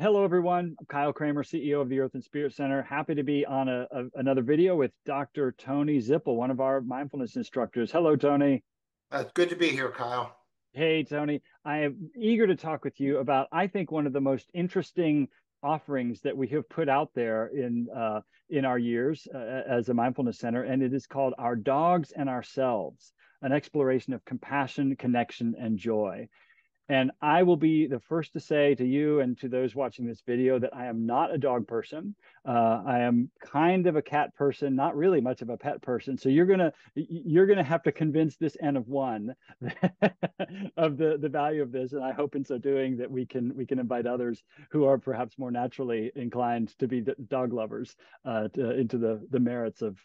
Hello, everyone. I'm Kyle Kramer, CEO of the Earth and Spirit Center. Happy to be on another video with Dr. Tony Zipple, one of our mindfulness instructors. Hello, Tony. Good to be here, Kyle. Hey, Tony. I am eager to talk with you about, I think, one of the most interesting offerings that we have put out there in our years as a mindfulness center, and it is called Our Dogs and Ourselves, an exploration of compassion, connection, and joy. And I will be the first to say to you and to those watching this video that I am not a dog person. I am kind of a cat person, not really much of a pet person. So you're gonna have to convince this N of one of the value of this. And I hope in so doing that we can invite others who are perhaps more naturally inclined to be dog lovers into the merits of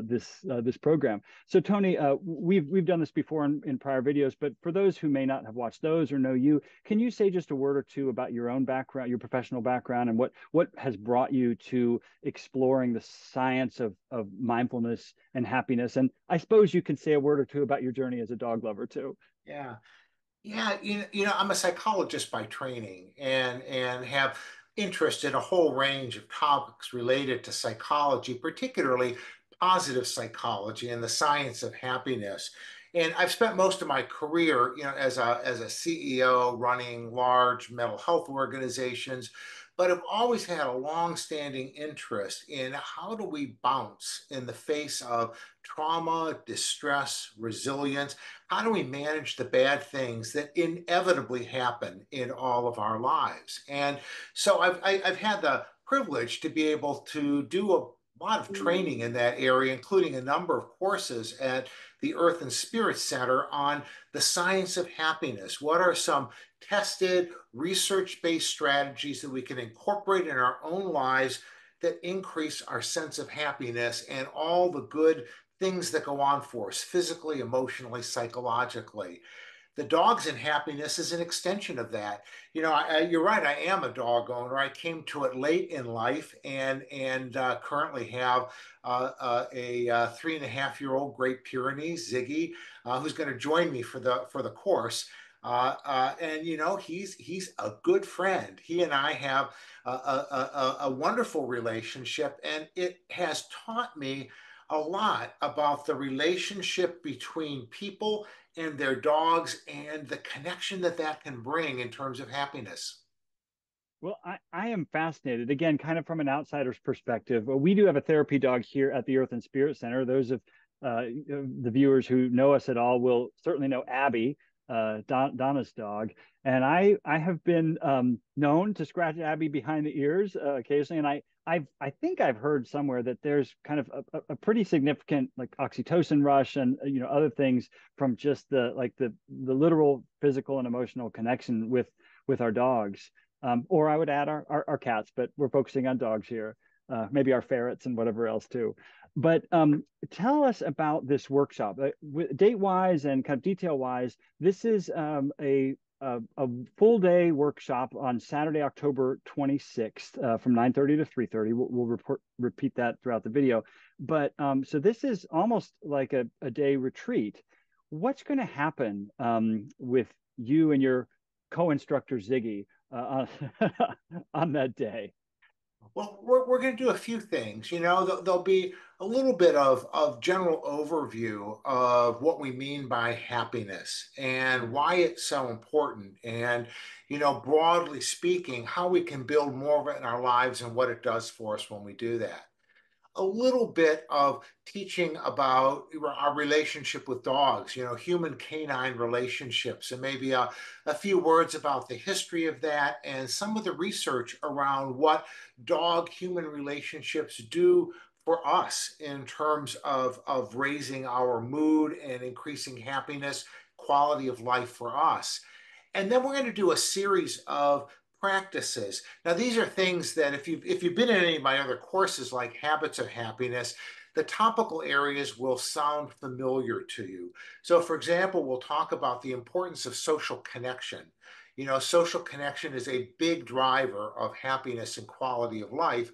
this program. So Tony, we've done this before in prior videos, but for those who may not have watched those or know you, can you say just a word or two about your own background, your professional background, and what has brought you to exploring the science of mindfulness and happiness? And I suppose you can say a word or two about your journey as a dog lover too. Yeah, yeah. I'm a psychologist by training, and have interest in a whole range of topics related to psychology, particularly positive psychology and the science of happiness. And I've spent most of my career, as a CEO running large mental health organizations, but I've always had a long-standing interest in how do we bounce in the face of trauma, distress, resilience. How do we manage the bad things that inevitably happen in all of our lives? And so I've had the privilege to be able to do a lot of training in that area, including a number of courses at the Earth and Spirit Center on the science of happiness. What are some tested, research-based strategies that we can incorporate in our own lives that increase our sense of happiness and all the good things that go on for us physically, emotionally, psychologically? The dogs and happiness is an extension of that. You're right. I am a dog owner. I came to it late in life, and currently have a 3.5-year-old Great Pyrenees, Ziggy, who's going to join me for the course. And he's a good friend. He and I have a wonderful relationship, and it has taught me a lot about the relationship between people and their dogs and the connection that that can bring in terms of happiness. Well, I am fascinated, again, kind of from an outsider's perspective. Well, we do have a therapy dog here at the Earth and Spirit Center. Those of the viewers who know us at all will certainly know Abby, Donna's dog. And I have been known to scratch Abby behind the ears occasionally. And I think I've heard somewhere that there's kind of a pretty significant like oxytocin rush and other things from just the literal physical and emotional connection with our dogs. Or I would add our cats, but we're focusing on dogs here. Maybe our ferrets and whatever else too. But tell us about this workshop, date wise and kind of detail wise. This is a full day workshop on Saturday, October 26th, from 9:30 to 3:30. We'll repeat that throughout the video. But so this is almost like a day retreat. What's going to happen with you and your co-instructor Ziggy on that day? Well, we're going to do a few things. There'll be a little bit of general overview of what we mean by happiness and why it's so important. And, broadly speaking, how we can build more of it in our lives and what it does for us when we do that. A little bit of teaching about our relationship with dogs, human canine relationships, and maybe a few words about the history of that and some of the research around what dog human relationships do for us in terms of raising our mood and increasing happiness, quality of life for us. And then we're going to do a series of practices. Now, these are things that if you've been in any of my other courses like Habits of Happiness, the topical areas will sound familiar to you. So, for example, we'll talk about the importance of social connection. Social connection is a big driver of happiness and quality of life.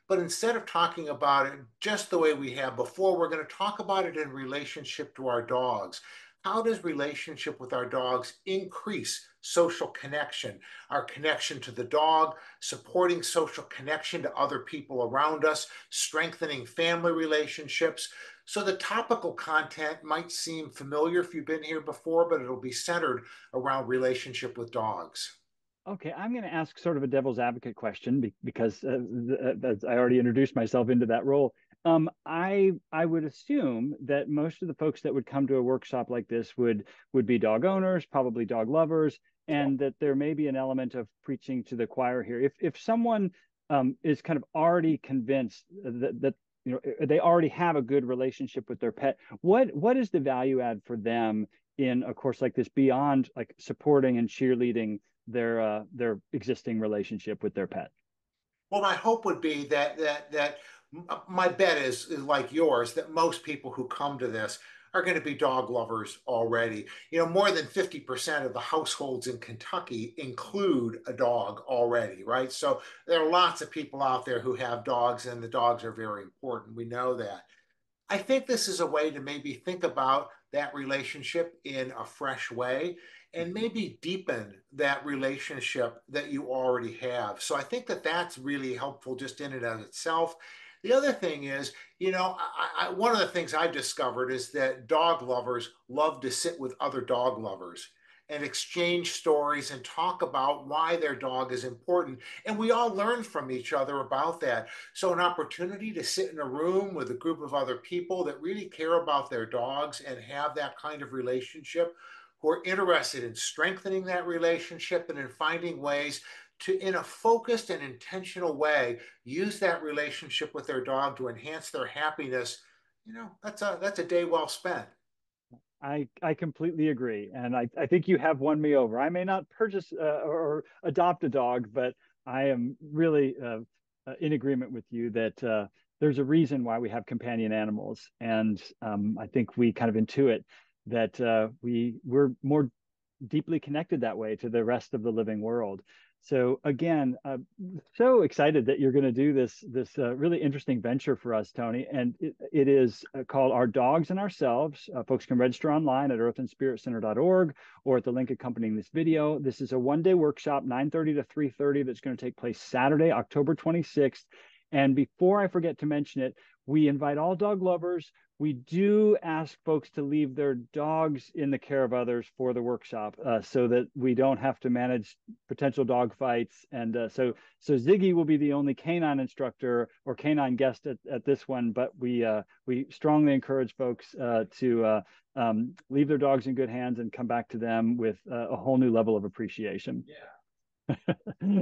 But instead of talking about it just the way we have before, we're going to talk about it in relationship to our dogs. how does relationship with our dogs increase social connection, our connection to the dog, supporting social connection to other people around us, strengthening family relationships. So the topical content might seem familiar if you've been here before, but it'll be centered around relationship with dogs. Okay, I'm going to ask sort of a devil's advocate question because I already introduced myself into that role. I would assume that most of the folks that would come to a workshop like this would be dog owners, probably dog lovers, and that there may be an element of preaching to the choir here. If someone is kind of already convinced that they already have a good relationship with their pet, what is the value add for them in a course like this beyond like supporting and cheerleading their existing relationship with their pet? Well, my hope would be that my bet is like yours, that most people who come to this are going to be dog lovers already. More than 50% of the households in Kentucky include a dog already, right? So there are lots of people out there who have dogs, and the dogs are very important. We know that. I think this is a way to maybe think about that relationship in a fresh way and maybe deepen that relationship that you already have. So I think that that's really helpful just in and of itself. The other thing is, one of the things I've discovered is that dog lovers love to sit with other dog lovers and exchange stories and talk about why their dog is important. And we all learn from each other about that. So, an opportunity to sit in a room with a group of other people that really care about their dogs and have that kind of relationship, who are interested in strengthening that relationship and in finding ways to, in a focused and intentional way, use that relationship with their dog to enhance their happiness. That's a day well spent. I completely agree, and I think you have won me over. I may not purchase or adopt a dog, but I am really in agreement with you that there's a reason why we have companion animals, and I think we kind of intuit that we're more deeply connected that way to the rest of the living world. So again, so excited that you're going to do this really interesting venture for us, Tony. And it is called Our Dogs and Ourselves. Folks can register online at earthandspiritcenter.org or at the link accompanying this video. This is a one-day workshop, 9:30 to 3:30, that's going to take place Saturday, October 26th. And before I forget to mention it, we invite all dog lovers. We do ask folks to leave their dogs in the care of others for the workshop, so that we don't have to manage potential dog fights. And so Ziggy will be the only canine instructor or canine guest at this one, but we strongly encourage folks to leave their dogs in good hands and come back to them with a whole new level of appreciation. Yeah.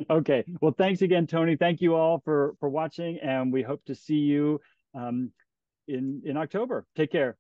Okay. Well, thanks again, Tony. Thank you all for watching, and we hope to see you in October. Take care.